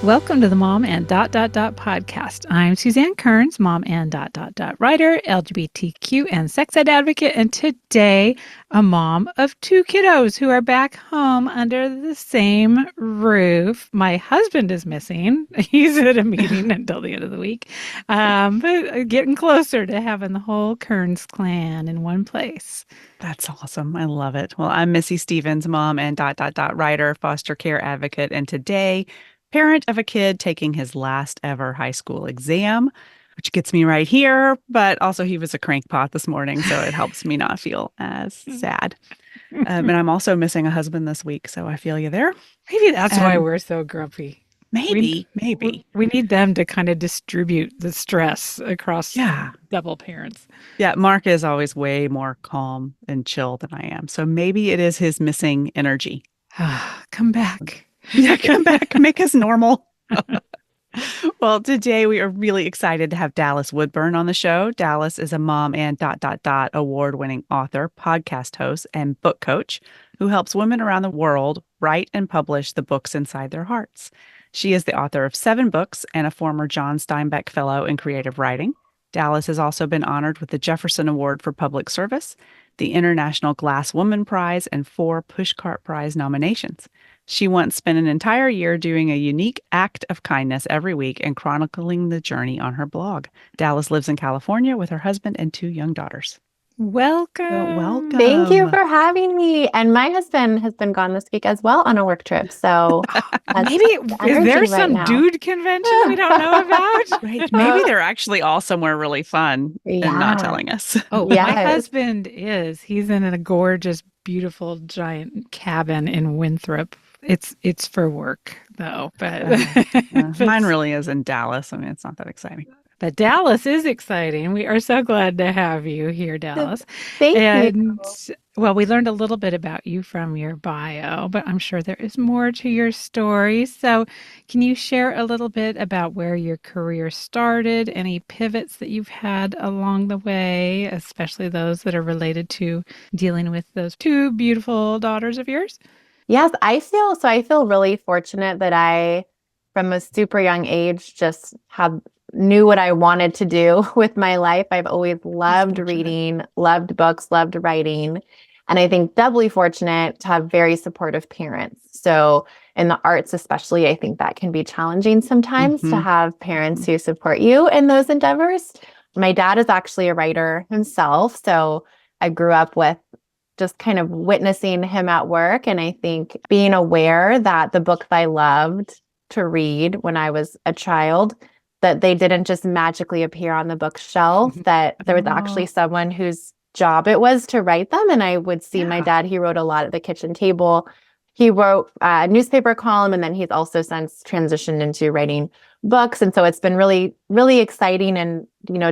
Welcome to the Mom and podcast. I'm Susanne Kerns, mom and writer, LGBTQ and sex ed advocate, and today a mom of two kiddos who are back home under the same roof. My husband is missing. He's at a meeting until the end of the week, but getting closer to having the whole Kerns clan in one place. That's awesome. I love it. Well, I'm Missy Stevens, mom and writer, foster care advocate, and today, parent of a kid taking his last ever high school exam, which gets me right here. But also, he was a crankpot this morning, so it helps me not feel as sad. And I'm also missing a husband this week, so I feel you there. Maybe that's why we're so grumpy. Maybe. We need them to kind of distribute the stress across double parents. Yeah, Mark is always way more calm and chill than I am. So maybe it is his missing energy. Come back. Yeah, come back. Make us normal. Well, today we are really excited to have Dallas Woodburn on the show. Dallas is a mom and award-winning author, podcast host, and book coach who helps women around the world write and publish the books inside their hearts. She is the author of 7 books and a former John Steinbeck Fellow in Creative Writing. Dallas has also been honored with the Jefferson Award for Public Service, the International Glass Woman Prize, and 4 Pushcart Prize nominations. She once spent an entire year doing a unique act of kindness every week and chronicling the journey on her blog. Dallas lives in California with her husband and 2 young daughters. Welcome. Thank you for having me. And my husband has been gone this week as well on a work trip. So maybe is there some dude convention we don't know about? Right. Maybe they're actually all somewhere really fun and not telling us. Oh, yes. My husband is. He's in a gorgeous, beautiful, giant cabin in Winthrop. It's for work though, but mine really is in Dallas. I mean, it's not that exciting. But Dallas is exciting. We are so glad to have you here, Dallas. Thank you. Well, we learned a little bit about you from your bio, but I'm sure there is more to your story. So can you share a little bit about where your career started, any pivots that you've had along the way, especially those that are related to dealing with those 2 beautiful daughters of yours? Yes, I feel really fortunate that I, from a super young age, just knew what I wanted to do with my life. I've always loved reading, loved books, loved writing. And I think doubly fortunate to have very supportive parents. So in the arts, especially, I think that can be challenging sometimes to have parents who support you in those endeavors. My dad is actually a writer himself. So I grew up with just kind of witnessing him at work. And I think being aware that the books I loved to read when I was a child, that they didn't just magically appear on the bookshelf, that there was actually someone whose job it was to write them. And I would see my dad, he wrote a lot at the kitchen table. He wrote a newspaper column, and then he's also since transitioned into writing books. And so it's been really, really exciting and,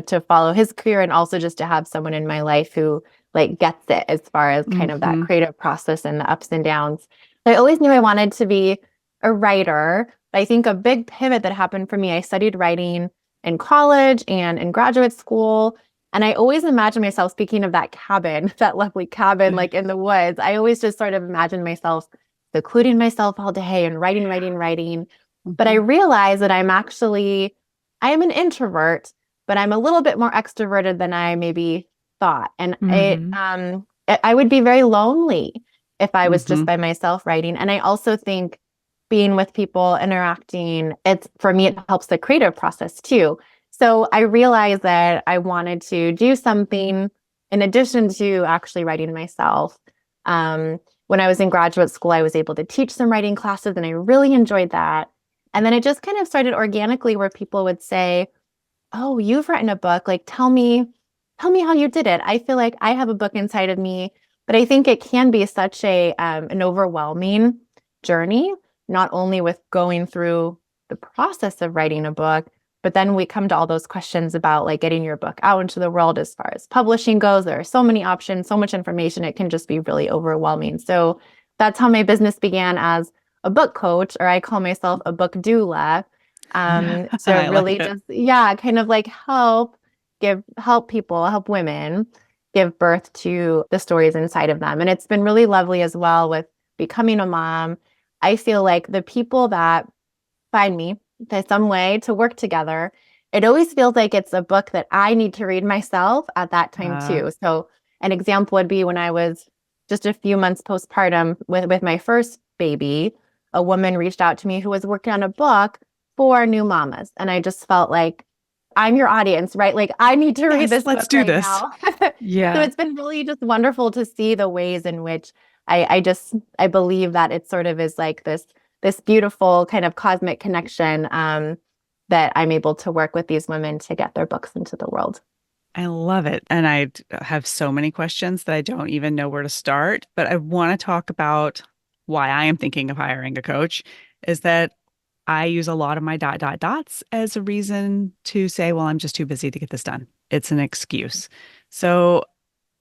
to follow his career, and also just to have someone in my life who gets it as far as kind of that creative process and the ups and downs. I always knew I wanted to be a writer. But I think a big pivot that happened for me, I studied writing in college and in graduate school. And I always imagined myself, speaking of that cabin, that lovely cabin, in the woods, I always just sort of imagined myself secluding myself all day and writing. But I realized that I am an introvert, but I'm a little bit more extroverted than I maybe thought. And I would be very lonely if I was just by myself writing. And I also think being with people, interacting, for me, it helps the creative process too. So I realized that I wanted to do something in addition to actually writing myself. When I was in graduate school, I was able to teach some writing classes, and I really enjoyed that. And then it just kind of started organically, where people would say, "Oh, you've written a book. Tell me how you did it." I feel like I have a book inside of me, but I think it can be such an overwhelming journey, not only with going through the process of writing a book, but then we come to all those questions about getting your book out into the world as far as publishing goes. There are so many options, so much information. It can just be really overwhelming. So that's how my business began, as a book coach, or I call myself a book doula. So really kind of help women give birth to the stories inside of them. And it's been really lovely as well with becoming a mom. I feel like the people that find me to some way to work together, it always feels like it's a book that I need to read myself at that time too. So an example would be when I was just a few months postpartum with my first baby, a woman reached out to me who was working on a book for new mamas. And I just felt like I'm your audience, right? Like I need to read this let's book do right this. now. Yeah. So it's been really just wonderful to see the ways in which I believe that it sort of is like this beautiful kind of cosmic connection that I'm able to work with these women to get their books into the world. I love it. And I have so many questions that I don't even know where to start. But I want to talk about why I am thinking of hiring a coach is that I use a lot of my dots as a reason to say, well, I'm just too busy to get this done. It's an excuse. So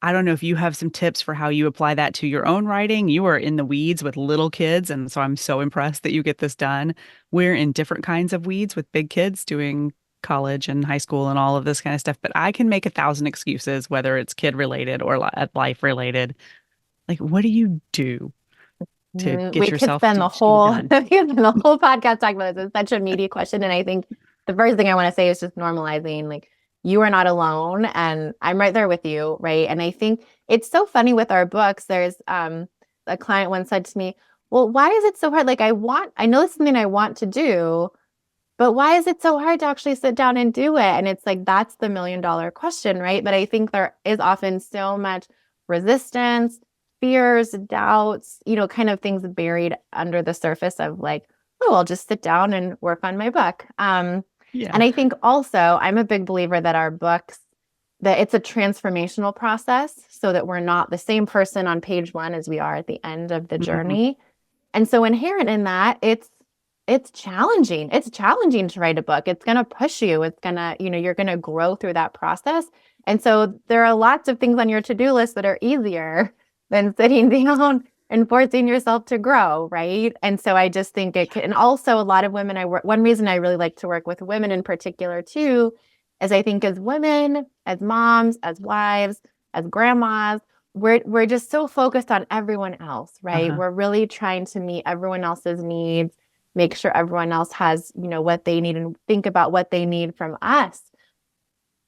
I don't know if you have some tips for how you apply that to your own writing. You are in the weeds with little kids. And so I'm so impressed that you get this done. We're in different kinds of weeds with big kids doing college and high school and all of this kind of stuff. But I can make 1,000 excuses, whether it's kid related or life related. Like, what do you do to get We could yourself spend to the be whole done? the whole podcast talking about this. It's such a meaty question. And I think the first thing I want to say is just normalizing, like, you are not alone and I'm right there with you, right? And I think it's so funny with our books. There's a client once said to me, well, why is it so hard? Like I know it's something I want to do, but why is it so hard to actually sit down and do it? And it's like, that's the $1,000,000 question, right? But I think there is often so much resistance, fears, doubts, kind of things buried under the surface of like, oh, I'll just sit down and work on my book. Yeah. And I think also I'm a big believer that our books, that it's a transformational process so that we're not the same person on page 1 as we are at the end of the journey. And so inherent in that, it's challenging. It's challenging to write a book. It's going to push you. It's going to, you're going to grow through that process. And so there are lots of things on your to-do list that are easier than sitting down and forcing yourself to grow, right? And so I just think it can, and also a lot of women one reason I really like to work with women in particular too, is I think as women, as moms, as wives, as grandmas, we're just so focused on everyone else, right? We're really trying to meet everyone else's needs, make sure everyone else has, what they need and think about what they need from us.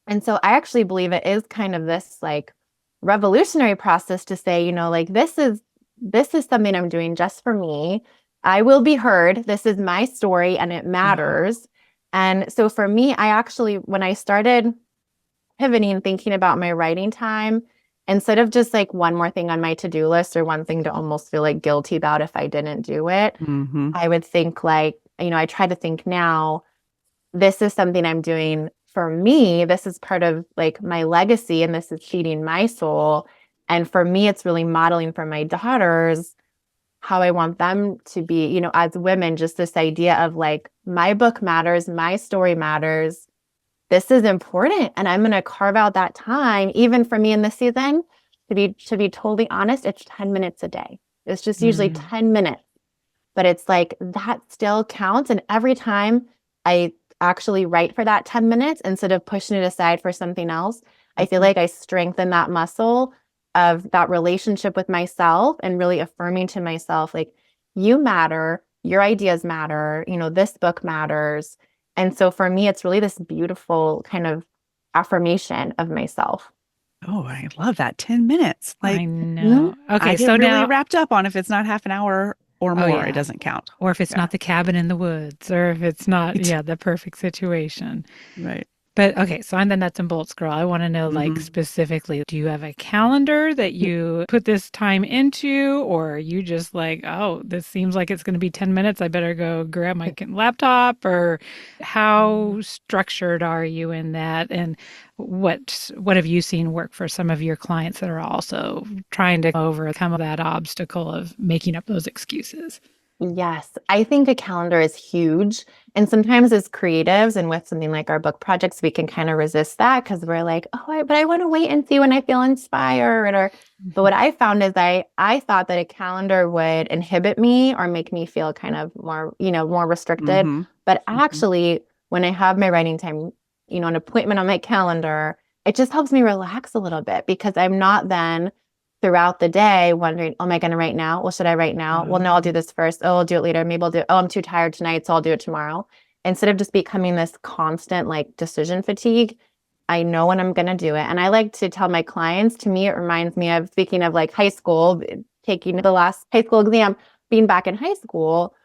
And so I actually believe it is kind of this like revolutionary process to say, like this is something I'm doing just for me. I will be heard. This is my story and it matters. And so for me, I actually, when I started pivoting, thinking about my writing time, instead of just like one more thing on my to-do list or one thing to almost feel like guilty about if I didn't do it, I would think like, I try to think now, this is something I'm doing for me. This is part of like my legacy and this is feeding my soul. And for me, it's really modeling for my daughters how I want them to be, as women, just this idea of like, my book matters, my story matters. This is important. And I'm going to carve out that time, even for me in this season, to be totally honest, it's 10 minutes a day. It's just usually 10 minutes, but it's like that still counts. And every time I actually write for that 10 minutes instead of pushing it aside for something else, I feel like I strengthen that muscle of that relationship with myself and really affirming to myself, like, you matter, your ideas matter, this book matters. And so for me, it's really this beautiful kind of affirmation of myself. Oh, I love that. 10 minutes. Like, I know. Okay, I get so really now wrapped up on if it's not half an hour or more, it doesn't count. Or if it's not the cabin in the woods, or if it's not, the perfect situation. Right. But okay, so I'm the nuts and bolts girl. I want to know, like, specifically, do you have a calendar that you put this time into, or are you just like, oh, this seems like it's going to be 10 minutes. I better go grab my laptop, or how structured are you in that? And what have you seen work for some of your clients that are also trying to overcome that obstacle of making up those excuses? Yes, I think a calendar is huge. And sometimes as creatives and with something like our book projects, we can kind of resist that because we're like, but I want to wait and see when I feel inspired. But what I found is I thought that a calendar would inhibit me or make me feel kind of more, more restricted. But actually, when I have my writing time, an appointment on my calendar, it just helps me relax a little bit because I'm not then throughout the day wondering, oh, am I going to write now? Well, should I write now? Well, no, I'll do this first. Oh, I'll do it later. Maybe I'll do it. Oh, I'm too tired tonight, so I'll do it tomorrow. Instead of just becoming this constant like decision fatigue, I know when I'm going to do it. And I like to tell my clients, to me, it reminds me of, speaking of like high school, taking the last high school exam, being back in high school.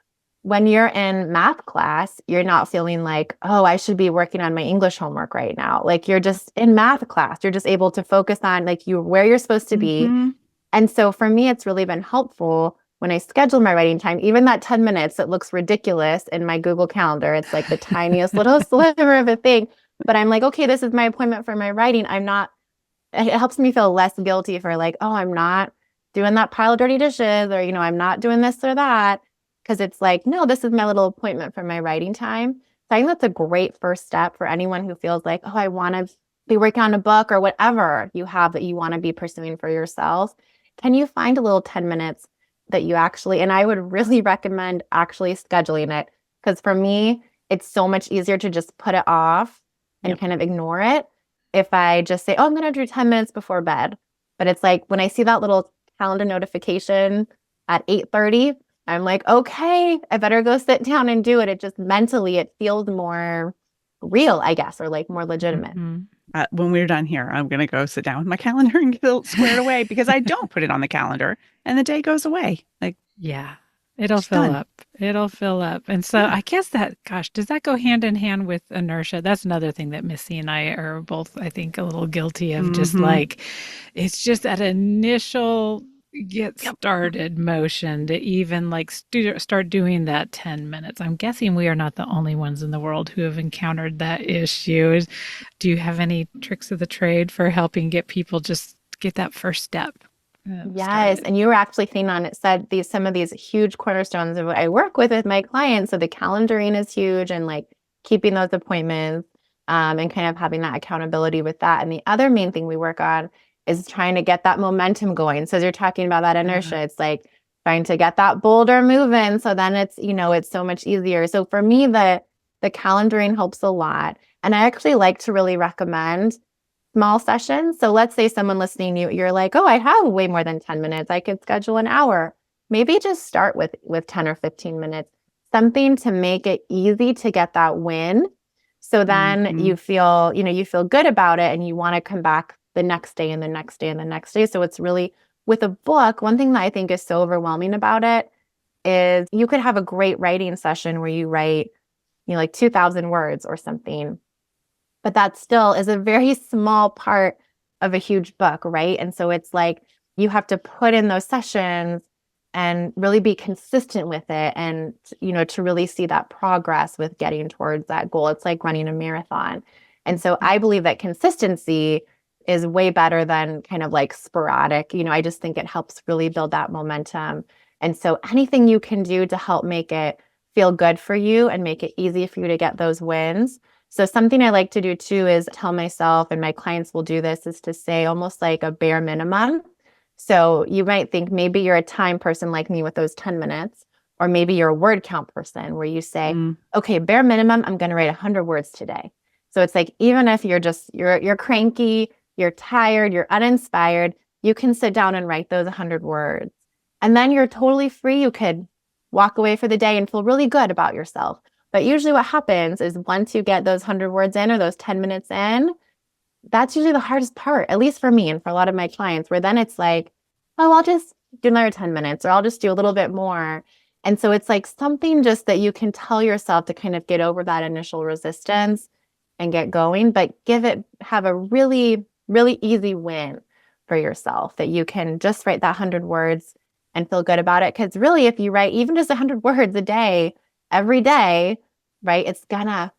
When you're in math class, you're not feeling like, oh, I should be working on my English homework right now. Like you're just in math class. You're just able to focus on like where you're supposed to be. Mm-hmm. And so for me, it's really been helpful when I schedule my writing time, even that 10 minutes that looks ridiculous in my Google Calendar. It's like the tiniest little sliver of a thing. But I'm like, okay, this is my appointment for my writing. It helps me feel less guilty for like, oh, I'm not doing that pile of dirty dishes, or, I'm not doing this or that. Because it's like, no, this is my little appointment for my writing time. So I think that's a great first step for anyone who feels like, oh, I want to be working on a book or whatever you have that you want to be pursuing for yourself. Can you find a little 10 minutes that you actually, and I would really recommend actually scheduling it. Because for me, it's so much easier to just put it off and kind of ignore it. If I just say, oh, I'm going to do 10 minutes before bed. But it's like when I see that little calendar notification at 8:30, I'm like, okay, I better go sit down and do it. It just mentally, it feels more real, I guess, or like more legitimate. Mm-hmm. When we're done here, I'm going to go sit down with my calendar and get it squared away because I don't put it on the calendar and the day goes away. Like, yeah, it'll fill done. up. It'll fill up. And so I guess does that go hand in hand with inertia? That's another thing that Missy and I are both, I think, a little guilty of. Just like, it's just that initial get started motion to even like start doing that 10 minutes. I'm guessing we are not the only ones in the world who have encountered that issue. Do you have any tricks of the trade for helping get people just get that first step? Yes. Started? And you were actually thinking on it, said some of these huge cornerstones of what I work with my clients. So the calendaring is huge, and like keeping those appointments and kind of having that accountability with that. And the other main thing we work on is trying to get that momentum going. So as you're talking about that inertia, it's like trying to get that boulder moving. So then it's, it's so much easier. So for me, the calendaring helps a lot. And I actually like to really recommend small sessions. So let's say someone listening, you're like, oh, I have way more than 10 minutes. I could schedule an hour. Maybe just start with 10 or 15 minutes, something to make it easy to get that win. So then you feel, you feel good about it and you want to come back the next day and the next day and the next day. So it's really, with a book, one thing that I think is so overwhelming about it is you could have a great writing session where you write, like 2,000 words or something. But that still is a very small part of a huge book, right? And so it's like you have to put in those sessions and really be consistent with it and, to really see that progress with getting towards that goal. It's like running a marathon. And so I believe that consistency is way better than kind of like sporadic. I just think it helps really build that momentum. And so anything you can do to help make it feel good for you and make it easy for you to get those wins. So something I like to do too is tell myself, and my clients will do this, is to say almost like a bare minimum. So you might think maybe you're a time person like me with those 10 minutes, or maybe you're a word count person where you say, okay, bare minimum, I'm going to write 100 words today. So it's like, even if you're cranky, you're tired, you're uninspired, you can sit down and write those 100 words. And then you're totally free. You could walk away for the day and feel really good about yourself. But usually what happens is once you get those 100 words in or those 10 minutes in, that's usually the hardest part, at least for me and for a lot of my clients, where then it's like, oh, I'll just do another 10 minutes or I'll just do a little bit more. And so it's like something just that you can tell yourself to kind of get over that initial resistance and get going, but have a really, really easy win for yourself that you can just write that 100 words and feel good about it. Because really, if you write even just 100 words a day, every day, right, that's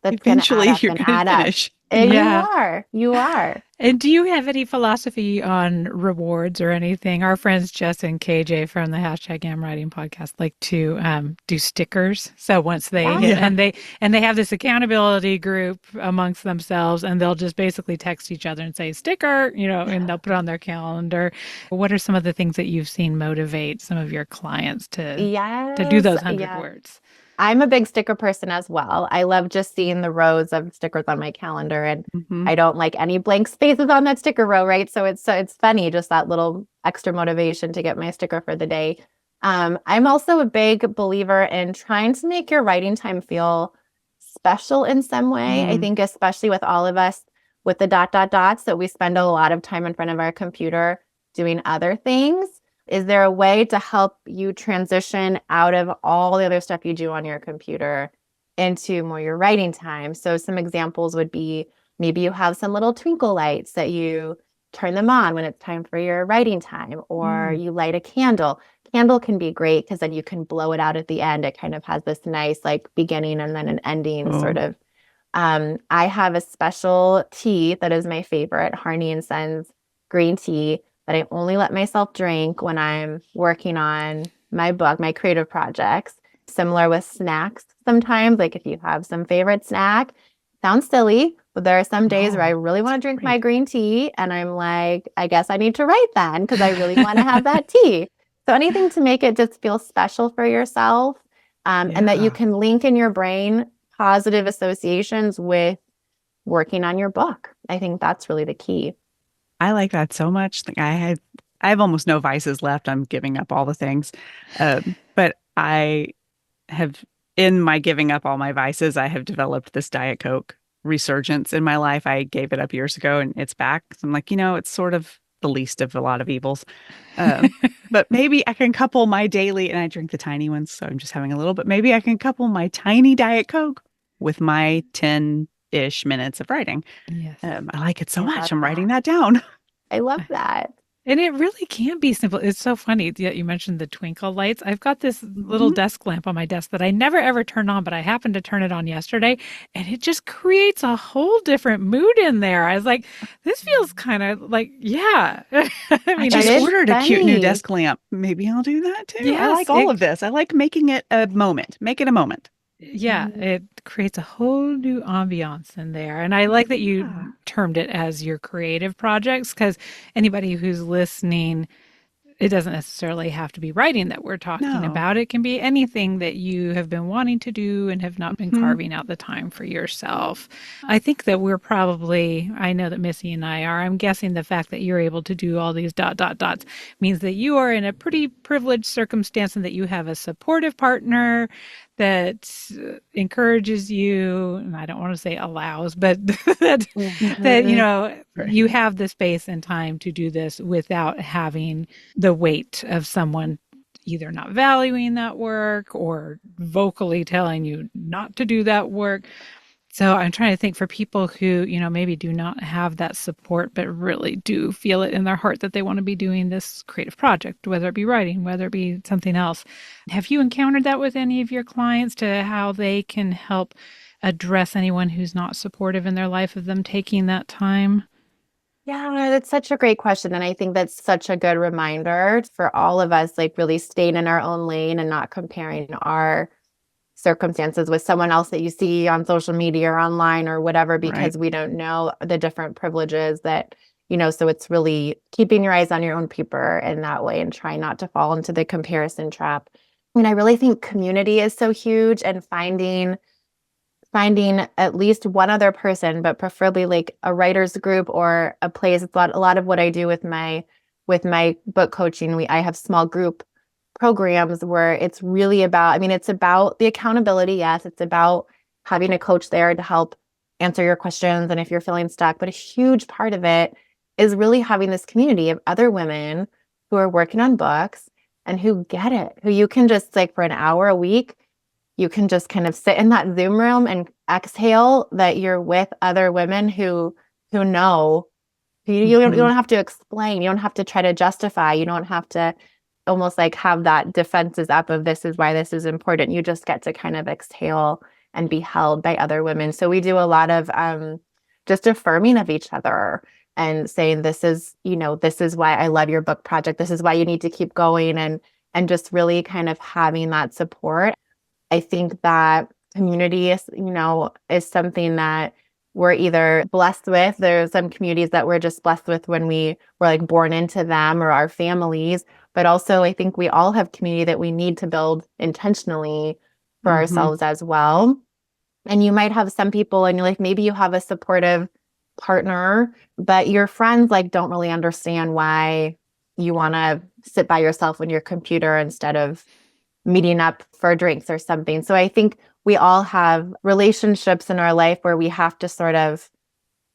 eventually gonna you're going to finish. And Yeah. you are. And do you have any philosophy on rewards or anything? Our friends Jess and KJ from the #AmWriting podcast like to do stickers. So once they hit, and they have this accountability group amongst themselves, and they'll just basically text each other and say sticker, and they'll put on their calendar. What are some of the things that you've seen motivate some of your clients to do those 100 words? I'm a big sticker person as well. I love just seeing the rows of stickers on my calendar, and I don't like any blank spaces on that sticker row, right? So it's funny, just that little extra motivation to get my sticker for the day. I'm also a big believer in trying to make your writing time feel special in some way. I think especially with all of us with the dots that we spend a lot of time in front of our computer doing other things. Is there a way to help you transition out of all the other stuff you do on your computer into more your writing time? So some examples would be maybe you have some little twinkle lights that you turn them on when it's time for your writing time, or you light a candle. Candle can be great because then you can blow it out at the end. It kind of has this nice like beginning and then an ending sort of. I have a special tea that is my favorite, Harney and Sons green tea, that I only let myself drink when I'm working on my book, my creative projects. Similar with snacks sometimes, like if you have some favorite snack, sounds silly, but there are some days where I really want to drink my green tea and I'm like, I guess I need to write then because I really want to have that tea. So anything to make it just feel special for yourself, and that you can link in your brain positive associations with working on your book. I think that's really the key. I like that so much. Like I have almost no vices left. I'm giving up all the things. But I have, in my giving up all my vices, I have developed this Diet Coke resurgence in my life. I gave it up years ago and it's back. So I'm like, it's sort of the least of a lot of evils. But maybe I can couple my daily, and I drink the tiny ones, so I'm just having a little, but maybe I can couple my tiny Diet Coke with my 10-ish minutes of writing. Yes. I like it so much. I'm writing that down. I love that. And it really can be simple. It's so funny that you mentioned the twinkle lights. I've got this little desk lamp on my desk that I never ever turn on, but I happened to turn it on yesterday, and it just creates a whole different mood in there. I was like, this feels kind of like, I I just ordered a cute new desk lamp. Maybe I'll do that too. Yes, I like all of this. I like making it a moment. Make it a moment. Yeah, it creates a whole new ambiance in there. And I like that you termed it as your creative projects, because anybody who's listening, it doesn't necessarily have to be writing that we're talking about. It can be anything that you have been wanting to do and have not been carving out the time for yourself. I think that we're probably, I know that Missy and I are, I'm guessing the fact that you're able to do all these dots means that you are in a pretty privileged circumstance and that you have a supportive partner that encourages you, and I don't want to say allows, but that you have the space and time to do this without having the weight of someone either not valuing that work or vocally telling you not to do that work. So I'm trying to think for people who, maybe do not have that support, but really do feel it in their heart that they want to be doing this creative project, whether it be writing, whether it be something else. Have you encountered that with any of your clients, to how they can help address anyone who's not supportive in their life of them taking that time? Yeah, that's such a great question. And I think that's such a good reminder for all of us, like really staying in our own lane and not comparing our circumstances with someone else that you see on social media or online or whatever, because we don't know the different privileges that, so it's really keeping your eyes on your own paper in that way and trying not to fall into the comparison trap. I mean, I really think community is so huge, and finding at least one other person, but preferably like a writer's group or a place. It's a lot of what I do with my book coaching. I have small group programs where it's really about, it's about the accountability. Yes, it's about having a coach there to help answer your questions and if you're feeling stuck. But a huge part of it is really having this community of other women who are working on books and who get it, who you can just like for an hour a week, you can just kind of sit in that Zoom room and exhale that you're with other women who know. You don't have to explain. You don't have to try to justify. You don't have to almost like have that defenses up of this is why this is important. You just get to kind of exhale and be held by other women. So we do a lot of just affirming of each other and saying, this is why I love your book project. This is why you need to keep going, and just really kind of having that support. I think that community is something that we're either blessed with. There's some communities that we're just blessed with when we were like born into them or our families. But also I think we all have community that we need to build intentionally for ourselves as well. And you might have some people and you're like, maybe you have a supportive partner, but your friends like don't really understand why you want to sit by yourself on your computer instead of meeting up for drinks or something. So I think we all have relationships in our life where we have to sort of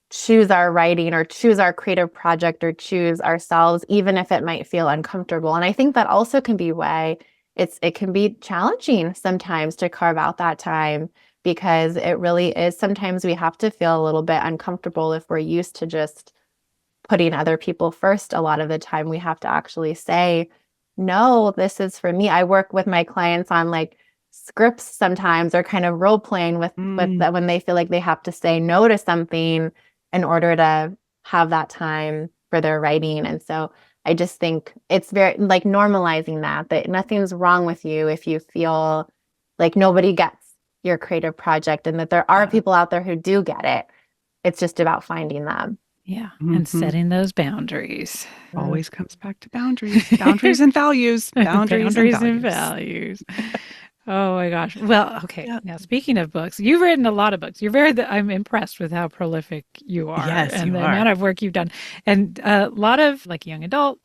choose our writing or choose our creative project or choose ourselves, even if it might feel uncomfortable. And I think that also can be why it can be challenging sometimes to carve out that time, because it really is. Sometimes we have to feel a little bit uncomfortable if we're used to just putting other people first. A lot of the time we have to actually say, no, this is for me. I work with my clients on like scripts sometimes, or kind of role playing with that when they feel like they have to say no to something in order to have that time for their writing. And so I just think it's very like normalizing that nothing's wrong with you if you feel like nobody gets your creative project, and that there are people out there who do get it. It's just about finding them. Yeah. And setting those boundaries. Always comes back to boundaries. Boundaries and values. Boundaries and values. Oh my gosh. Well, okay. Yeah. Now, speaking of books, you've written a lot of books. I'm impressed with how prolific you are. Yes, and you the are. amount of work you've done. And a lot of like young adult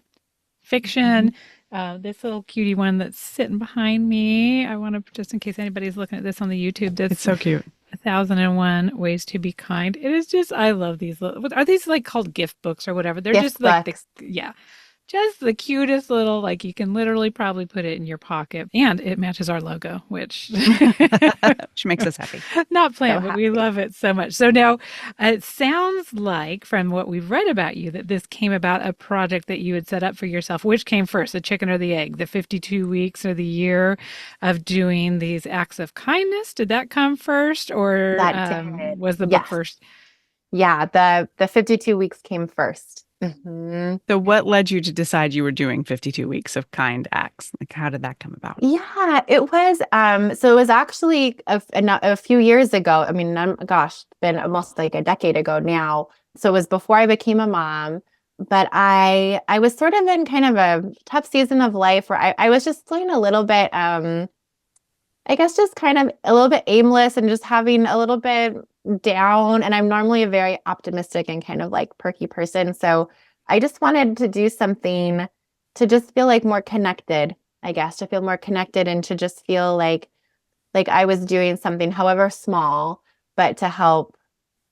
fiction. This little cutie one that's sitting behind me. I want to, just in case anybody's looking at this on the YouTube. It's so cute. 1001 Ways to Be Kind. It is just, I love these. Are these like called gift books or whatever? They're Gift just like, books. just the cutest little, like you can literally probably put it in your pocket, and it matches our logo, which makes us happy. Not planned, but we love it so much. So now it sounds like from what we've read about you that this came about a project that you had set up for yourself. Which came first, the chicken or the egg? The 52 weeks or the year of doing these acts of kindness? Did that come first, or was the book first? Yeah, the 52 weeks came first. So what led you to decide you were doing 52 weeks of kind acts? Like, how did that come about? Yeah, it was, so it was actually a few years ago. I mean, it's been almost like a decade ago now. So it was before I became a mom, but I was sort of in kind of a tough season of life where I was just feeling a little bit, I guess just kind of a little bit aimless and just having a little bit down. And I'm normally a very optimistic and kind of like perky person. So I just wanted to do something to just feel like more connected, I guess, to feel more connected and to just feel like I was doing something, however small, but to help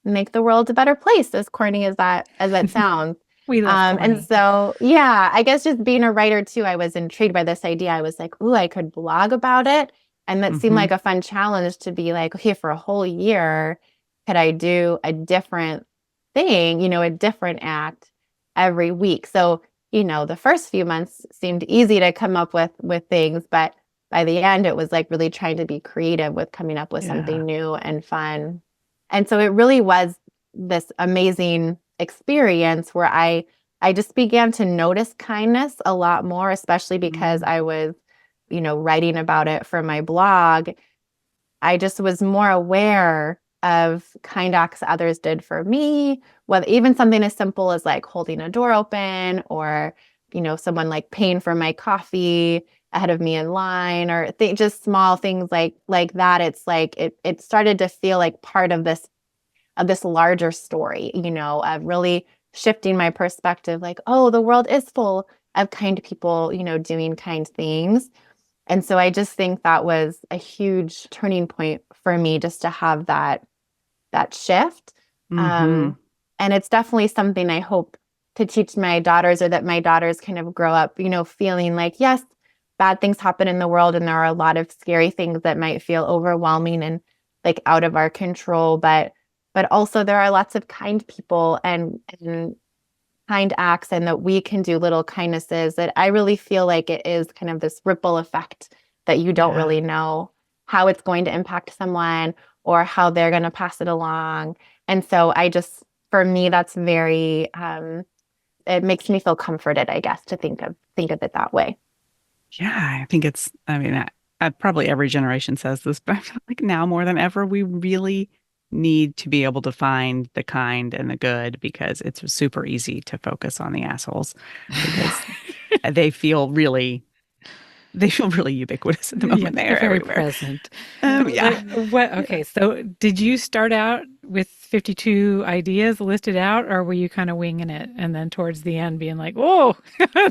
make the world a better place, as corny as that sounds. We love corny. And so, yeah, I guess just being a writer too, I was intrigued by this idea. I was like, ooh, I could blog about it. And that seemed like a fun challenge to be like, okay, for a whole year, could I do a different thing, a different act every week? So, the first few months seemed easy to come up with things, but by the end, it was like really trying to be creative with coming up with something new and fun. And so it really was this amazing experience where I just began to notice kindness a lot more, especially because I was writing about it for my blog. I just was more aware of kind acts others did for me, whether even something as simple as like holding a door open, or, someone like paying for my coffee ahead of me in line, or just small things like that. It's like, it started to feel like part of this larger story, of really shifting my perspective, like, oh, the world is full of kind people, doing kind things. And so I just think that was a huge turning point for me, just to have that shift. And it's definitely something I hope to teach my daughters, or that my daughters kind of grow up, feeling like, yes, bad things happen in the world, and there are a lot of scary things that might feel overwhelming and like out of our control, but also there are lots of kind people and kind acts, and that we can do little kindnesses, that I really feel like it is kind of this ripple effect that you don't really know how it's going to impact someone or how they're going to pass it along. And so for me, that's very, it makes me feel comforted, I guess, to think of it that way. Yeah, I think probably every generation says this, but I feel like now more than ever, we really need to be able to find the kind and the good, because it's super easy to focus on the assholes, because they feel really they feel really ubiquitous at the moment. Yeah, They are very everywhere. present. Yeah. Okay, so did you start out with 52 ideas listed out, or were you kind of winging it and then towards the end being like, "Whoa,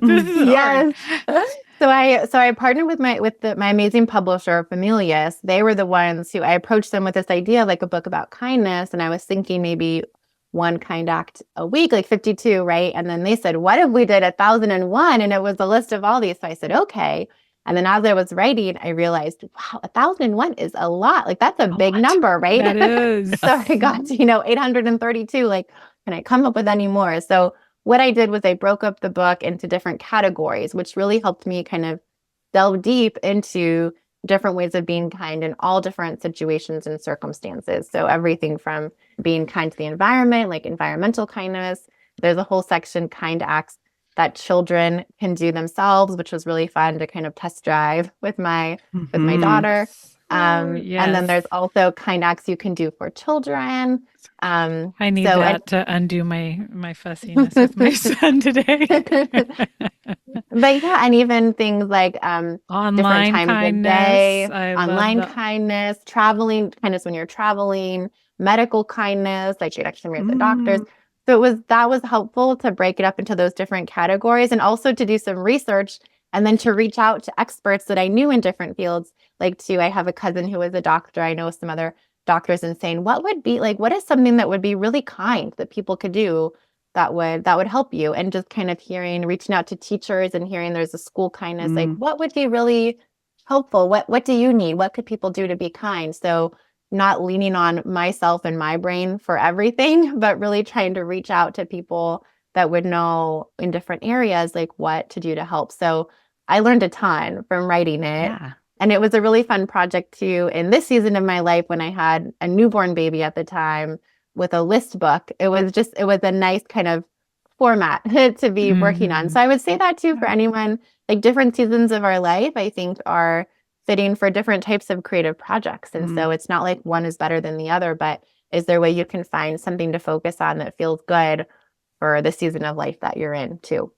this is hard." Yes. So I partnered with my amazing publisher, Familius. They were the ones who I approached them with this idea, like a book about kindness, and I was thinking maybe one kind act a week, like 52, right? And then they said, "What if we did 1,001?" And it was a list of all these. So I said, "Okay." And then as I was writing, I realized, wow, 1,001 is a lot. Like that's a big number, right? That is. So I got to 832. Like, can I come up with any more? So what I did was I broke up the book into different categories, which really helped me kind of delve deep into different ways of being kind in all different situations and circumstances. So everything from being kind to the environment, like environmental kindness. There's a whole section, kind acts that children can do themselves, which was really fun to kind of test drive with my daughter. And then there's also kind acts you can do for children. I need that to undo my fussiness with my son today. But yeah, and even things like online different times kindness, of day, I online kindness, traveling kindness when you're traveling, medical kindness, like you'd actually meet the doctors. So that was helpful to break it up into those different categories, and also to do some research and then to reach out to experts that I knew in different fields. I have a cousin who is a doctor. I know some other doctors, and saying, what is something that would be really kind that people could do that would help you? And just kind of reaching out to teachers and hearing there's a school kindness, like what would be really helpful? What do you need? What could people do to be kind? So not leaning on myself and my brain for everything, but really trying to reach out to people that would know in different areas, like what to do to help. So I learned a ton from writing it. Yeah. And it was a really fun project too in this season of my life when I had a newborn baby at the time with a list book. It was a nice kind of format to be working on. So I would say that too for anyone, like different seasons of our life, I think are fitting for different types of creative projects. And so it's not like one is better than the other, but is there a way you can find something to focus on that feels good for the season of life that you're in too?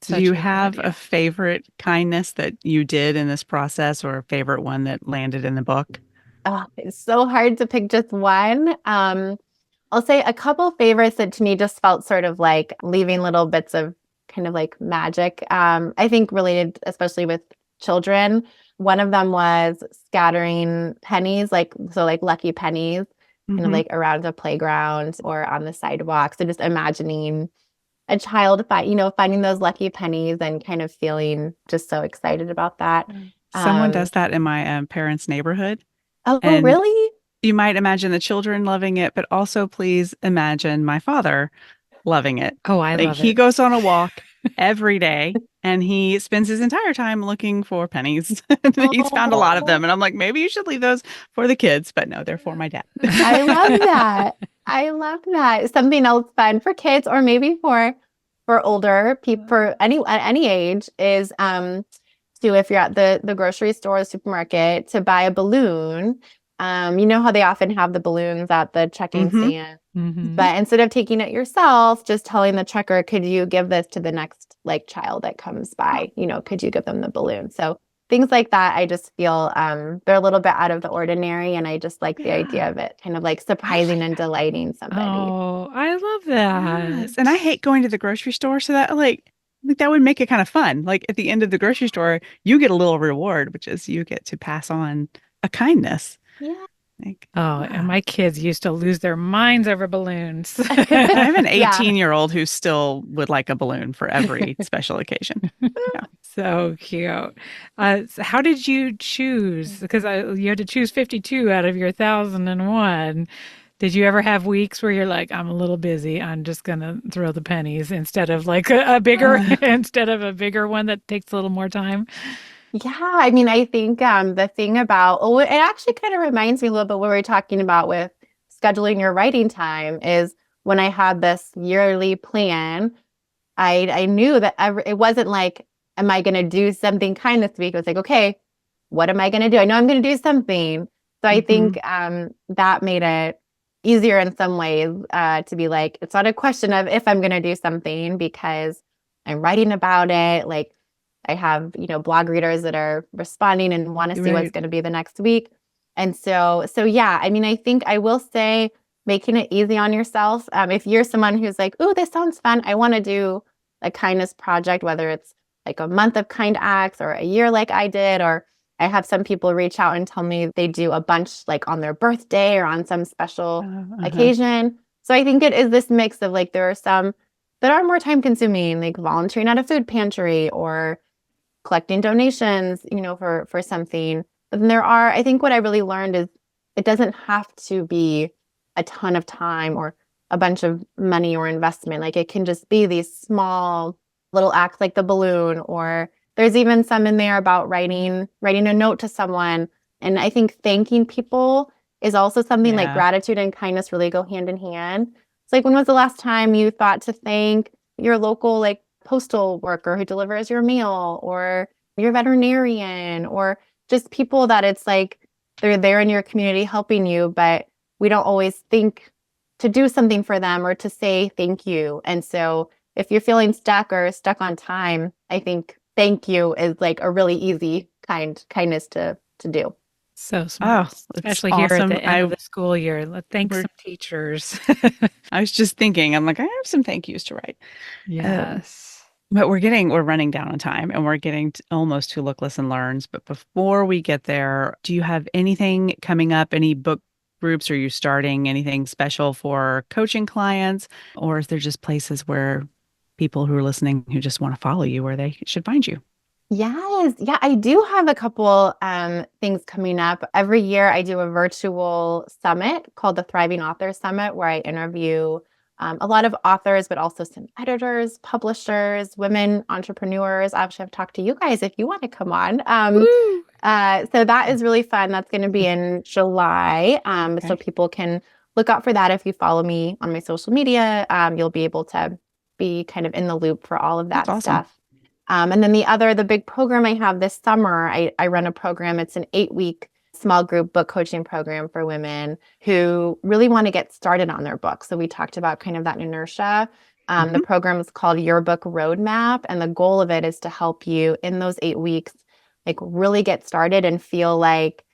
Do you have a favorite kindness that you did in this process, or a favorite one that landed in the book? Oh, it's so hard to pick just one. I'll say a couple favorites that to me just felt sort of like leaving little bits of kind of like magic. I think related especially with children. One of them was scattering pennies, like lucky pennies, kind of like around the playground or on the sidewalk. So just imagining a child finding those lucky pennies and kind of feeling just so excited about that. Someone does that in my parents' neighborhood. Oh, and really? You might imagine the children loving it, but also please imagine my father loving it. Oh, I love it. He goes on a walk every day and he spends his entire time looking for pennies. He's found a lot of them. And I'm like, maybe you should leave those for the kids, but no, they're for my dad. I love that. I love that. Something else fun for kids, or maybe for older people, for at any age, is to, if you're at the grocery store or supermarket, to buy a balloon. You know how they often have the balloons at the checking stand, but instead of taking it yourself, just telling the checker, could you give this to the next child that comes by? Could you give them the balloon? So things like that, I just feel they're a little bit out of the ordinary, and I just like the idea of it kind of like surprising and delighting somebody. Oh, I love that. Yes. And I hate going to the grocery store, so that that would make it kind of fun. Like at the end of the grocery store, you get a little reward, which is you get to pass on a kindness. Yeah. And my kids used to lose their minds over balloons. I have an 18-year-old who still would like a balloon for every special occasion. Yeah. So cute. So how did you choose? Because you had to choose 52 out of your 1,001. Did you ever have weeks where you're like, I'm a little busy, I'm just going to throw the pennies instead of a bigger one that takes a little more time? Yeah, I mean, I think the thing about, it actually kind of reminds me a little bit what we were talking about with scheduling your writing time, is when I had this yearly plan, I knew that it wasn't like, am I going to do something kind this week? It was like, okay, what am I going to do? I know I'm going to do something. So I think that made it easier in some ways to be like, it's not a question of if I'm going to do something, because I'm writing about it. I have, blog readers that are responding and want to see what's going to be the next week. And so yeah, I mean, I think I will say making it easy on yourself. If you're someone who's like, oh, this sounds fun, I want to do a kindness project, whether it's like a month of kind acts or a year like I did, or I have some people reach out and tell me they do a bunch like on their birthday or on some special occasion. So I think it is this mix of like, there are some that are more time consuming, like volunteering at a food pantry or collecting donations, for something. But then there are, I think what I really learned is it doesn't have to be a ton of time or a bunch of money or investment. Like it can just be these small little acts like the balloon, or there's even some in there about writing a note to someone. And I think thanking people is also something like gratitude and kindness really go hand in hand. It's like, when was the last time you thought to thank your local like postal worker who delivers your meal, or your veterinarian, or just people that it's like they're there in your community helping you, but we don't always think to do something for them or to say thank you. And so if you're feeling stuck or stuck on time, I think thank you is like a really easy kindness to do. So smart. Especially here at the end of the school year. Let's thank some teachers. I was just thinking, I'm like, I have some thank yous to write. Yes. But we're running down on time, and we're getting almost to Look, Listen, Learns. But before we get there, do you have anything coming up, any book groups? Are you starting anything special for coaching clients? Or is there just places where people who are listening who just want to follow you, where they should find you? Yes. Yeah, I do have a couple things coming up. Every year I do a virtual summit called the Thriving Authors Summit, where I interview a lot of authors, but also some editors, publishers, women entrepreneurs. Actually, I've talked to you guys if you want to come on. So that is really fun. That's going to be in July. So people can look out for that. If you follow me on my social media, you'll be able to be kind of in the loop for all of that stuff. And then the big program I have this summer, I run a program. It's an 8-week small group book coaching program for women who really want to get started on their book. So we talked about kind of that inertia. The program is called Your Book Roadmap. And the goal of it is to help you in those 8 weeks, like really get started and feel like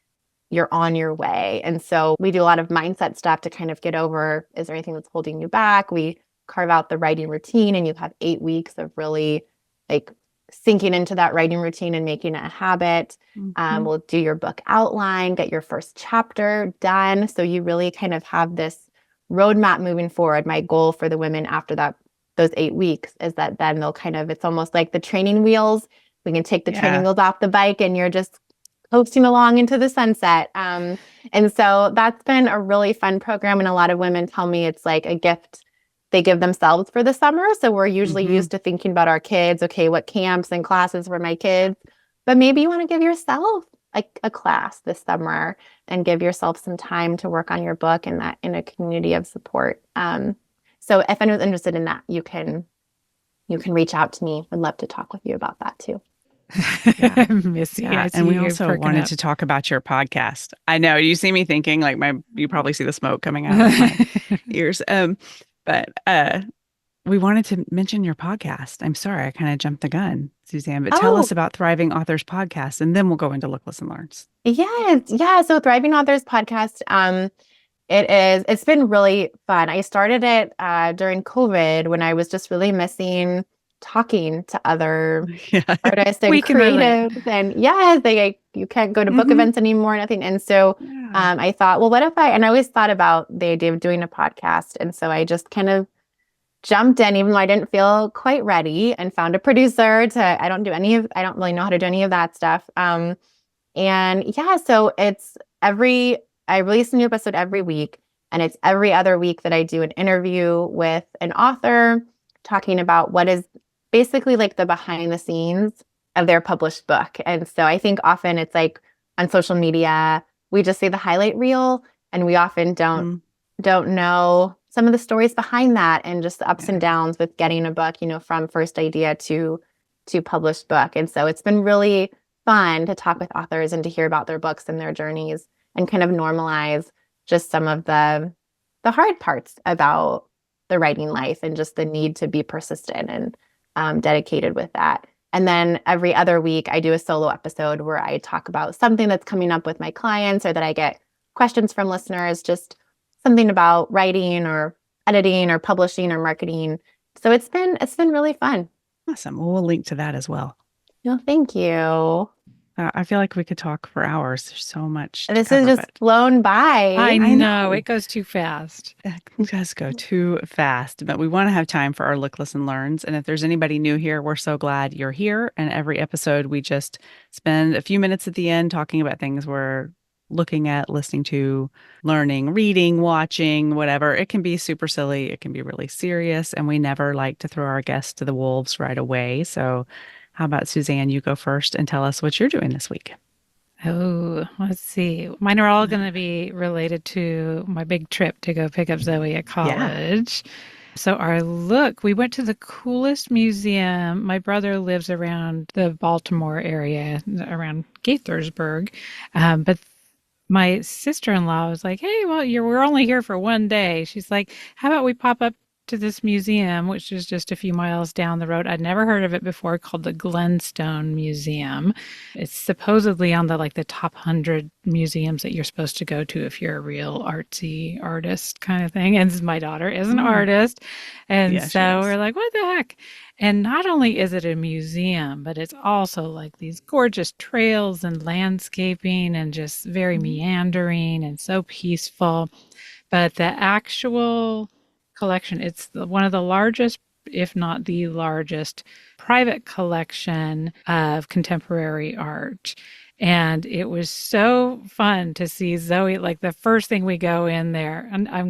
you're on your way. And so we do a lot of mindset stuff to kind of get over, is there anything that's holding you back? We carve out the writing routine, and you have 8 weeks of really like sinking into that writing routine and making it a habit. We'll do your book outline, get your first chapter done. So you really kind of have this roadmap moving forward. My goal for the women after those 8 weeks is that then they'll it's almost like the training wheels. We can take the training wheels off the bike and you're just coasting along into the sunset. And so that's been a really fun program. And a lot of women tell me it's like a gift they give themselves for the summer. So we're usually used to thinking about our kids. Okay, what camps and classes for my kids? But maybe you want to give yourself like a class this summer and give yourself some time to work on your book and that in a community of support. So if anyone's interested in that, you can reach out to me. I'd love to talk with you about that too. Missy, and we also wanted to talk about your podcast. I know you see me thinking like you probably see the smoke coming out of my ears. But we wanted to mention your podcast. I'm sorry, I kind of jumped the gun, Susanne, but tell us about Thriving Authors Podcast, and then we'll go into Look, Listen, Learns. Yes. Yeah. So Thriving Authors Podcast, it's been really fun. I started it during COVID when I was just really missing talking to other artists and creatives. And you can't go to book events anymore, nothing. And so I thought, well, what if and I always thought about the idea of doing a podcast. And so I just kind of jumped in, even though I didn't feel quite ready, and found a producer I don't really know how to do any of that stuff. So I release a new episode every week, and it's every other week that I do an interview with an author talking about what is basically like the behind the scenes of their published book. And so I think often it's like on social media, we just see the highlight reel, and we often don't know some of the stories behind that and just the ups and downs with getting a book, from first idea to published book. And so it's been really fun to talk with authors and to hear about their books and their journeys and kind of normalize just some of the hard parts about the writing life and just the need to be persistent and dedicated with that. And then every other week, I do a solo episode where I talk about something that's coming up with my clients or that I get questions from listeners, just something about writing or editing or publishing or marketing. So it's been really fun. Awesome. Well, we'll link to that as well. No, thank you. I feel like we could talk for hours. There's so much to This cover, has just flown by. I know. know. It goes too fast. It does go too fast, but we want to have time for our Look, Listen, Learns. And if there's anybody new here, we're so glad you're here. And every episode, we just spend a few minutes at the end talking about things we're looking at, listening to, learning, reading, watching, whatever. It can be super silly. It can be really serious. And we never like to throw our guests to the wolves right away. So how about Susanne, you go first and tell us what you're doing this week. Oh, let's see. Mine are all going to be related to my big trip to go pick up Zoe at college. Yeah. So we went to the coolest museum. My brother lives around the Baltimore area, around Gaithersburg. But my sister-in-law was like, hey, well, we're only here for one day. She's like, how about we pop up to this museum, which is just a few miles down the road. I'd never heard of it before, called the Glenstone Museum. It's supposedly on the top 100 museums that you're supposed to go to if you're a real artsy artist kind of thing. And my daughter is an artist. And so we're like, what the heck? And not only is it a museum, but it's also like these gorgeous trails and landscaping and just very meandering and so peaceful. But the actual collection, it's one of the largest, if not the largest, private collection of contemporary art. And it was so fun to see Zoe, like the first thing we go in there, and I'll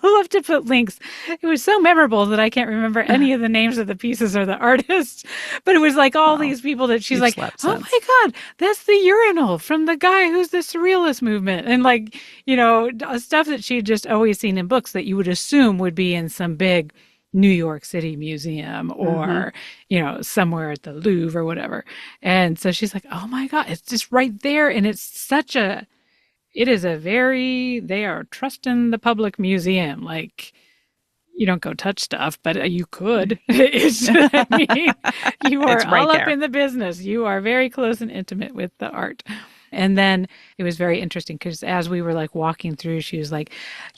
love to put links. It was so memorable that I can't remember any of the names of the pieces or the artists, but it was like all these people that she's like, oh my God, that's the urinal from the guy who's the Surrealist movement. And stuff that she'd just always seen in books that you would assume would be in some big New York City museum or, somewhere at the Louvre or whatever. And so she's like, oh my God, it's just right there. And they are trusting the public museum. Like, you don't go touch stuff, but you could. You are all up in the business. You are very close and intimate with the art. And then it was very interesting because as we were walking through, she was like,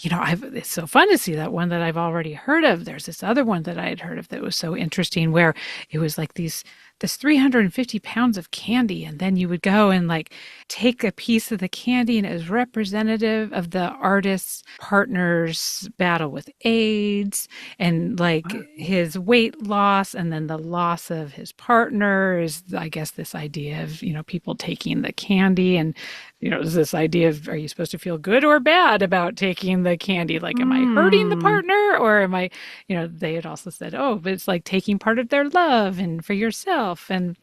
it's so fun to see that one that I've already heard of. There's this other one that I had heard of that was so interesting where it was like this 350 pounds of candy. And then you would go and take a piece of the candy and it was representative of the artist's partner's battle with AIDS and his weight loss. And then the loss of his partner is, I guess, this idea of, people taking the candy and, there's this idea of, are you supposed to feel good or bad about taking the candy? Am I hurting the partner or am I, they had also said, oh, but it's like taking part of their love and for yourself. And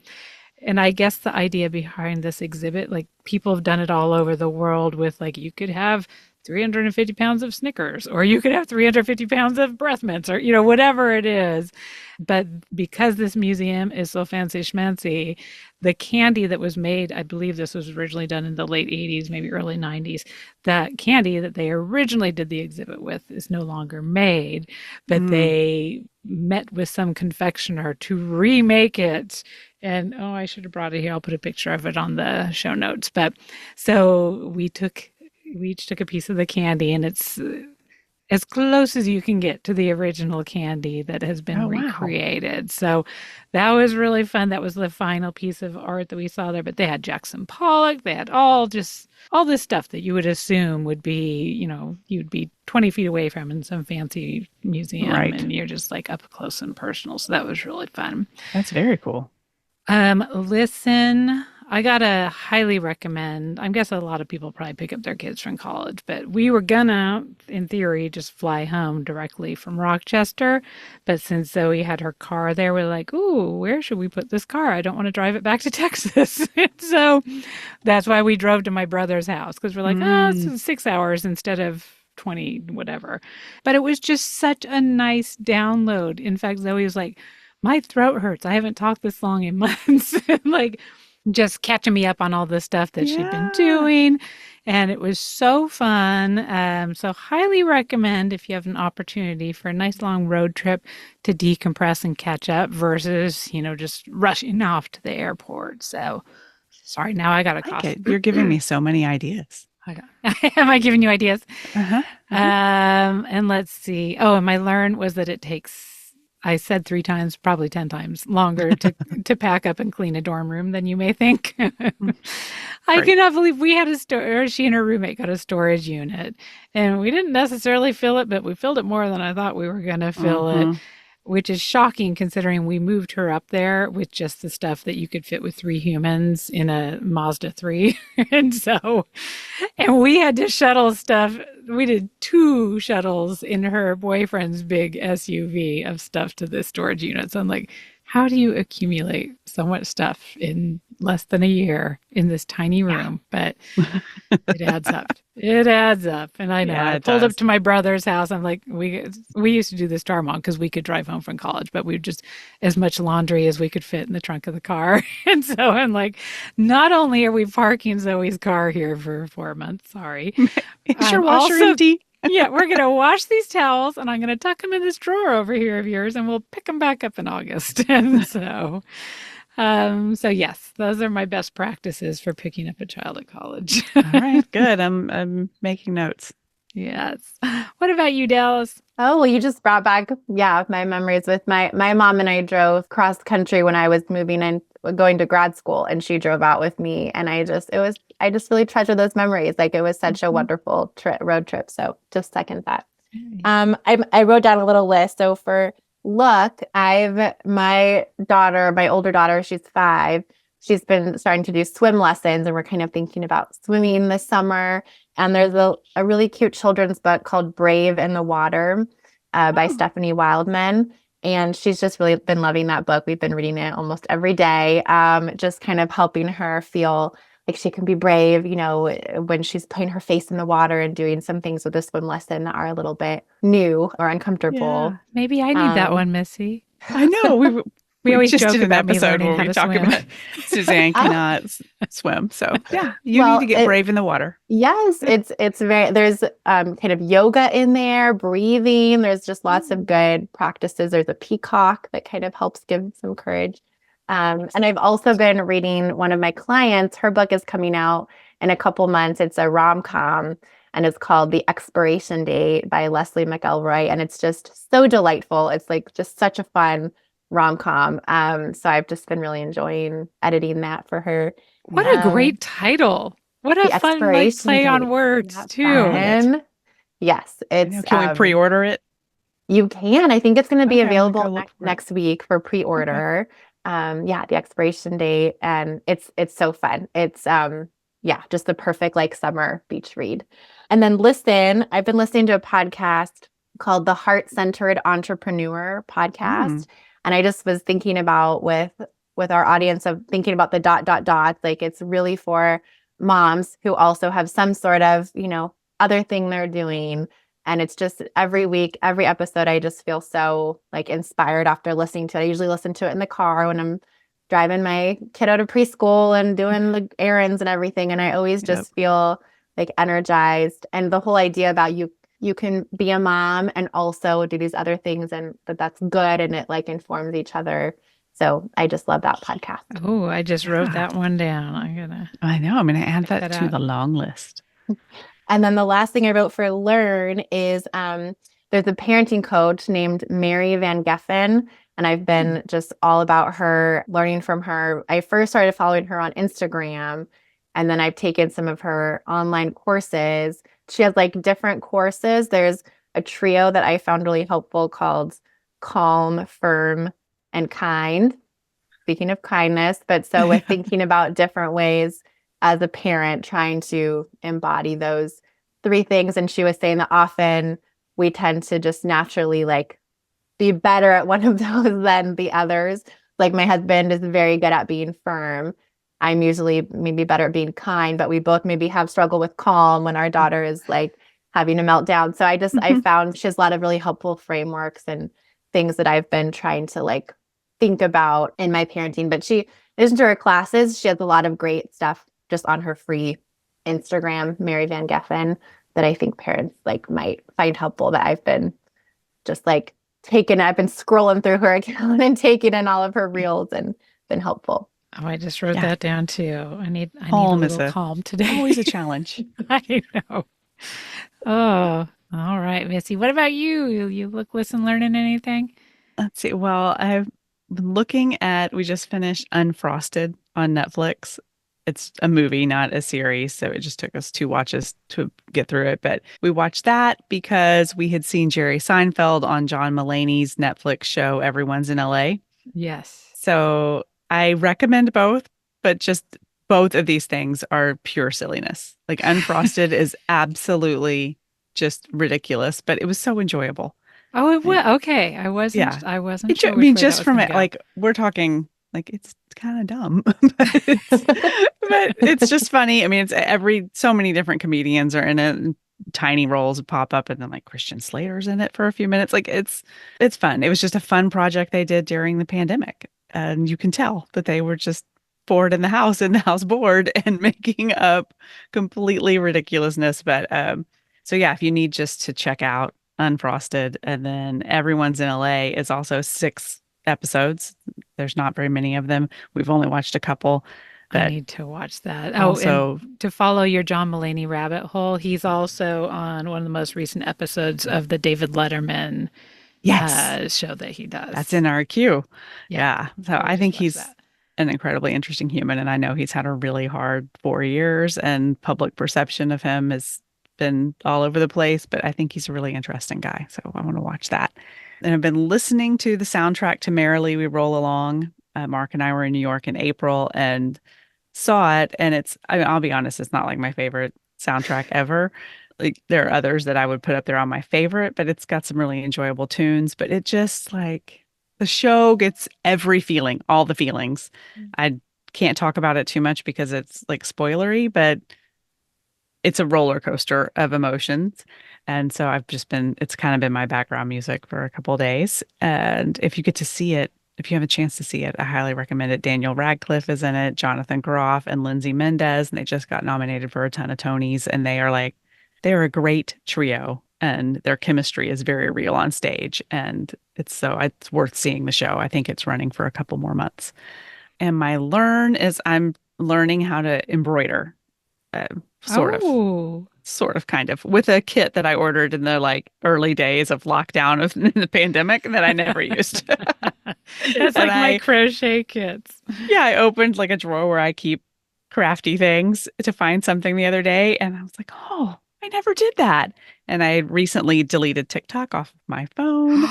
I guess the idea behind this exhibit, people have done it all over the world with you could have 350 pounds of Snickers, or you could have 350 pounds of breath mints, or, whatever it is. But because this museum is so fancy schmancy, the candy that was made, I believe this was originally done in the late 80s, maybe early 90s, that candy that they originally did the exhibit with is no longer made, but they met with some confectioner to remake it. And, I should have brought it here. I'll put a picture of it on the show notes. But so we each took a piece of the candy, and it's as close as you can get to the original candy that has been recreated. Wow. So that was really fun. That was the final piece of art that we saw there. But they had Jackson Pollock. They had all this stuff that you would assume would be, you'd be 20 feet away from in some fancy museum. Right. And you're just up close and personal. So that was really fun. That's very cool. Listen, I gotta highly recommend. I guess a lot of people probably pick up their kids from college, but we were gonna, in theory, just fly home directly from Rochester. But since Zoe had her car there, we're like, ooh, where should we put this car? I don't want to drive it back to Texas. So that's why we drove to my brother's house, because we're like, it's 6 hours instead of 20, whatever. But it was just such a nice download. In fact, Zoe was like, my throat hurts. I haven't talked this long in months. Just catching me up on all the stuff that she'd been doing. And it was so fun. So highly recommend if you have an opportunity for a nice long road trip to decompress and catch up versus, just rushing off to the airport. So sorry, now I got to I like cough. it. You're giving me so many ideas. Am I giving you ideas? Uh-huh. And let's see. Oh, and my learn was that it takes, I said 3 times, probably 10 times longer to pack up and clean a dorm room than you may think. I cannot believe we had she and her roommate got a storage unit, and we didn't necessarily fill it, but we filled it more than I thought we were going to fill it, which is shocking considering we moved her up there with just the stuff that you could fit with 3 humans in a Mazda 3. And we had to shuttle stuff. We did 2 shuttles in her boyfriend's big SUV of stuff to this storage unit. So I'm like, how do you accumulate so much stuff in less than a year in this tiny room? But it adds up. It adds up. And I know I pulled up to my brother's house. I'm like, we used to do this to our mom because we could drive home from college, but we would just as much laundry as we could fit in the trunk of the car. And so I'm like, not only are we parking Zoe's car here for 4 months, sorry. Is your washer empty? Yeah, we're going to wash these towels and I'm going to tuck them in this drawer over here of yours and we'll pick them back up in August. And so yes, those are my best practices for picking up a child at college. All right, good. I'm making notes. Yes. What about you, Dallas? Oh, well, you just brought back, my memories with my mom and I drove cross country when I was moving and going to grad school, and she drove out with me. And I just really treasure those memories. Like it was such a wonderful road trip. So just second that. I wrote down a little list. So for look, my older daughter, she's 5. She's been starting to do swim lessons, and we're kind of thinking about swimming this summer. And there's a really cute children's book called Brave in the Water by Stephanie Wildman. And she's just really been loving that book. We've been reading it almost every day, just kind of helping her feel like she can be brave, when she's putting her face in the water and doing some things with the swim lesson that are a little bit new or uncomfortable. Yeah. Maybe I need that one, Missy. I know. We always just joke did an about episode where we talk about Susanne cannot swim. So yeah, you need to get brave in the water. Yes, it's very, there's kind of yoga in there, breathing. There's just lots of good practices. There's a peacock that kind of helps give some courage. And I've also been reading one of my clients. Her book is coming out in a couple months. It's a rom-com, and it's called The Expiration Date by Leslie McElroy. And it's just so delightful. It's like just such a fun rom-com. So I've just been really enjoying editing that for her. What a great title. What a fun play on words too. Yes. Can we pre-order it? You can. I think it's going to be available next week for pre-order. The expiration date. And it's so fun. It's just the perfect summer beach read. And then I've been listening to a podcast called the Heart-Centered Entrepreneur Podcast. And I just was thinking about with our audience of thinking about the ... like it's really for moms who also have some sort of, other thing they're doing. And it's just every week, every episode, I just feel so inspired after listening to it. I usually listen to it in the car when I'm driving my kiddo to preschool and doing the errands and everything. And I always just feel energized. And the whole idea about you can be a mom and also do these other things, and that's good, and it informs each other. So I just love that podcast. Oh, I just wrote that one down. I know. I'm gonna add that to the long list. And then the last thing I wrote for learn is there's a parenting coach named Mary Van Geffen, and I've been just all about her, learning from her. I first started following her on Instagram, and then I've taken some of her online courses. She has different courses. There's a trio that I found really helpful called Calm, Firm, and Kind. Speaking of kindness, but so with thinking about different ways as a parent, trying to embody those 3 things. And she was saying that often we tend to just naturally be better at one of those than the others. My husband is very good at being firm. I'm usually maybe better at being kind, but we both maybe have struggled with calm when our daughter is having a meltdown. So I found she has a lot of really helpful frameworks and things that I've been trying to think about in my parenting. But she, in addition to her classes, she has a lot of great stuff just on her free Instagram, Mary Van Geffen, that I think parents like might find helpful, that I've been just like I've been scrolling through her account and taking in all of her reels and been helpful. Oh, I just wrote Yeah. that down too. I need a Calm is little calm today. always a challenge. I know. Oh, all right, Missy. What about you? You look, listen, learning anything? Let's see. Well, I've been looking at, we just finished Unfrosted on Netflix. It's a movie, not a series. So it just took us 2 watches to get through it. But we watched that because we had seen Jerry Seinfeld on John Mulaney's Netflix show, Everyone's in LA. Yes. So I recommend both, but just both of these things are pure silliness. Like Unfrosted is absolutely just ridiculous, but it was so enjoyable. Oh, it was okay. I wasn't. Yeah. I wasn't sure I which mean, way just that was from gonna it, go. like we're talking, like it's kind of dumb, but it's just funny. I mean, so many different comedians are in it, and tiny roles pop up, and then like Christian Slater's in it for a few minutes. Like it's fun. It was just a fun project they did during the pandemic, and you can tell that they were just bored in the house bored and making up completely ridiculousness. But so yeah, if you need just to check out Unfrosted, and then Everyone's in LA is also 6 episodes. There's not very many of them. We've only watched a couple. I But need to watch that. also, and to follow your John Mulaney rabbit hole, he's also on one of the most recent episodes of the David Letterman yes, show that he does. that's in our queue. Yeah. Yeah. So I just think watched he's that. an incredibly interesting human. And I know he's had a really hard 4 years, and public perception of him has been all over the place. But I think he's a really interesting guy. So I want to watch that. And I've been listening to the soundtrack to Merrily We Roll Along. Mark and I were in New York in April and saw it. And I'll be honest, it's not like my favorite soundtrack ever. Like there are others that I would put up there on my favorite, but it's got some really enjoyable tunes. But it just like the show gets every feeling, all the feelings. I can't talk about it too much because it's like spoilery, but it's a roller coaster of emotions. And so it's kind of been my background music for a couple of days. And if you get to see it, if you have a chance to see it, I highly recommend it. Daniel Radcliffe is in it, Jonathan Groff and Lindsay Mendez, and they just got nominated for a ton of Tonys. And they're a great trio, and their chemistry is very real on stage. And it's worth seeing the show. I think it's running for a couple more months. And my learn is I'm learning how to embroider, sort of kind of with a kit that I ordered in the like early days of lockdown of the pandemic that I never used. That's like my crochet kits. Yeah, I opened like a drawer where I keep crafty things to find something the other day, and I was like, oh, I never did that. And I recently deleted TikTok off of my phone.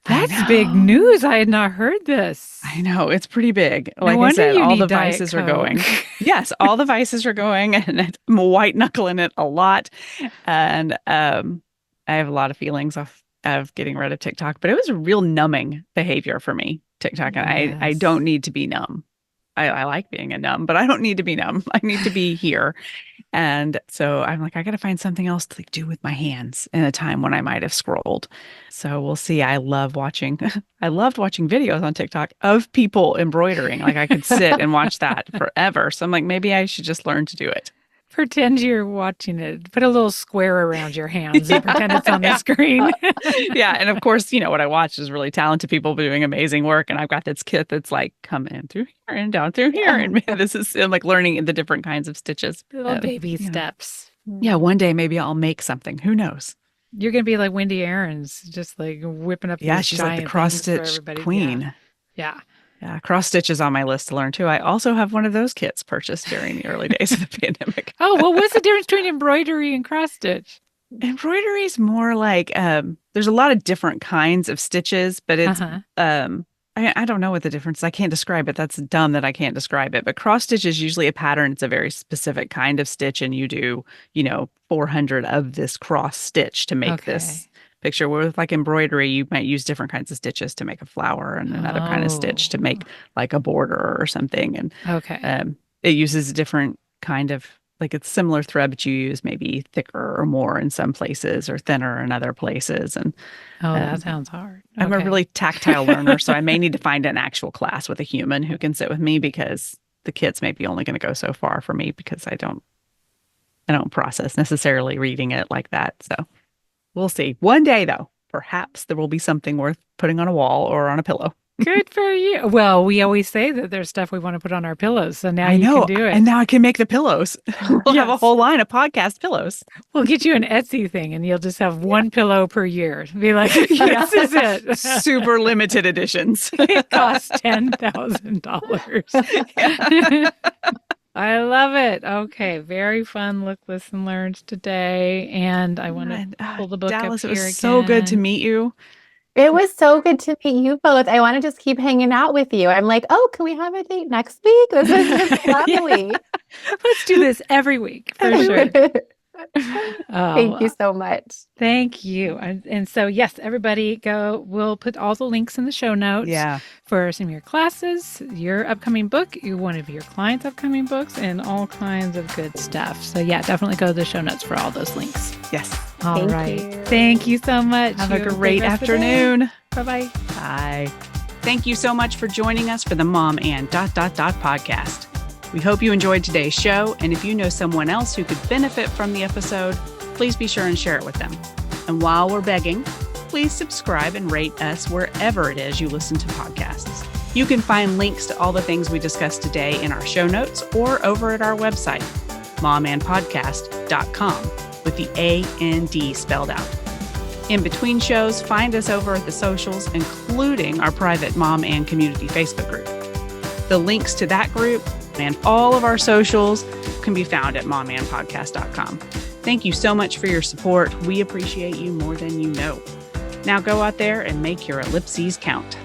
That's big news. I had not heard this. I know. It's pretty big. No Like I wonder said, you all need the Diet vices are Coke. going. Yes, all the vices are going, and I'm white knuckling it a lot. And I have a lot of feelings of getting rid of TikTok, but it was a real numbing behavior for me, TikTok. And I Yes. don't need to be numb. I like being a numb, but I don't need to be numb. I need to be here. And so I'm like, I got to find something else to like, do with my hands in a time when I might have scrolled. So we'll see. I loved watching videos on TikTok of people embroidering. Like I could sit and watch that forever. So I'm like, maybe I should just learn to do it. Pretend you're watching it. Put a little square around your hands and pretend it's on the screen. Yeah. And of course, what I watch is really talented people doing amazing work. And I've got this kit that's like coming in through here and down through here. And I'm like learning the different kinds of stitches. Little baby steps. Yeah. One day maybe I'll make something. Who knows? You're going to be like Wendy Aarons, just like whipping up these she's like the giant cross things for stitch everybody. queen. Yeah. Yeah, cross stitch is on my list to learn too. I also have one of those kits purchased during the early days of the pandemic. Oh, well, what's the difference between embroidery and cross stitch? Embroidery is more like there's a lot of different kinds of stitches, but it's I don't know what the difference is. I can't describe it. That's dumb that I can't describe it. But cross stitch is usually a pattern. It's a very specific kind of stitch, and you do 400 of this cross stitch to make this picture. Where with like embroidery, you might use different kinds of stitches to make a flower and another kind of stitch to make like a border or something. And it uses a different kind of, like it's similar thread, but you use maybe thicker or more in some places or thinner in other places. And that sounds hard. I'm a really tactile learner, so I may need to find an actual class with a human who can sit with me, because the kits may be only going to go so far for me because I don't I don't process necessarily reading it like that. So we'll see. One day, though, perhaps there will be something worth putting on a wall or on a pillow. Good for you. Well, we always say that there's stuff we want to put on our pillows. So now I you know, can do it. and now I can make the pillows. We'll have a Yes. whole line of podcast pillows. We'll get you an Etsy thing and you'll just have one pillow per year. Be like, this is it. Super limited editions. It costs $10,000. I love it. Okay. Very fun look, listen, learns today. And I want to pull the book Dallas, up it here was so good to again. meet you. It was so good to meet you both. I want to just keep hanging out with you. I'm like, oh, can we have a date next week? This is just lovely. Let's do this every week for sure. Thank you so much. Thank you. And so, yes, everybody go. We'll put all the links in the show notes for some of your classes, your upcoming book, one of your clients' upcoming books, and all kinds of good stuff. So, yeah, definitely go to the show notes for all those links. Yes. All Thank right. you. Thank you so much. Have You a great rest of the day. afternoon. Bye-bye. Bye. Thank you so much for joining us for the Mom and ... podcast. We hope you enjoyed today's show, and if you know someone else who could benefit from the episode, please be sure and share it with them. And while we're begging, please subscribe and rate us wherever it is you listen to podcasts. You can find links to all the things we discussed today in our show notes or over at our website, momandpodcast.com, with the A-N-D spelled out. In between shows, find us over at the socials, including our private Mom and Community Facebook group. The links to that group and all of our socials can be found at momandpodcast.com. Thank you so much for your support. We appreciate you more than you know. Now go out there and make your ellipses count.